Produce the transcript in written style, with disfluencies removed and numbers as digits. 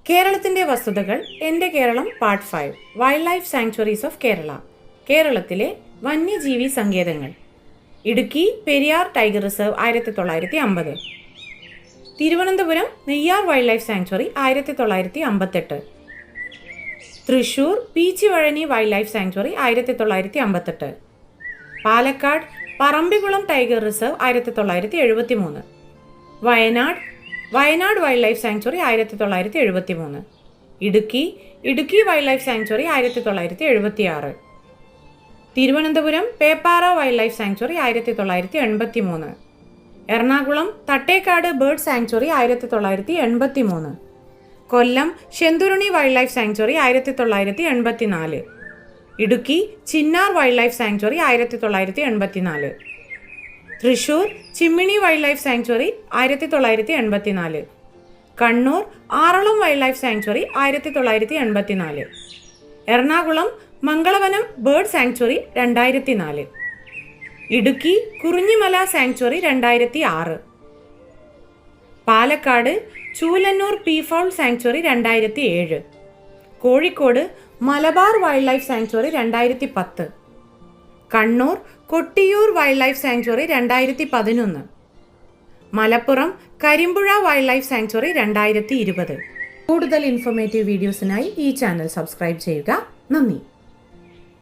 കേരളത്തിൻ്റെ വസ്തുതകൾ എൻ്റെ Keralam part 5 wild life sanctuaries of Kerala. കേരളത്തിലെ വന്യജീവി സങ്കേതങ്ങൾ. Idukki Periyar tiger reserve 1950. Thiruvananthapuram Neyyar wild life sanctuary 1958. Thrissur Peechivazhani wild life sanctuary 1958. Palakkad Parambikulam tiger reserve 1973. Wayanad wild life sanctuary 1973. Idukki wild life sanctuary 1976. Thiruvananthapuram Peppara wild life sanctuary 1983. Ernakulam Thattekad bird sanctuary 1983. Kollam Shendurney wild life sanctuary 1984. Idukki Chinnar wild life sanctuary 1984. Thrissur ചിമ്മിണി wild life sanctuary 1984. Kannur Aralam wild life sanctuary 1984. Ernakulam Mangalavanam bird sanctuary 2004. Idukki Kurinjimala sanctuary 2006. Palakkad Choolannur peafowl sanctuary 2007. Kozhikode Malabar wild life sanctuary 2010. Kannur Kottiyoor wild life sanctuary 2011. Malappuram Karimpuzha wild life sanctuary 2020. കൂടുതൽ informative വീഡിയോസിനായി ഈ channel subscribe ചെയ്യുക. നന്ദി.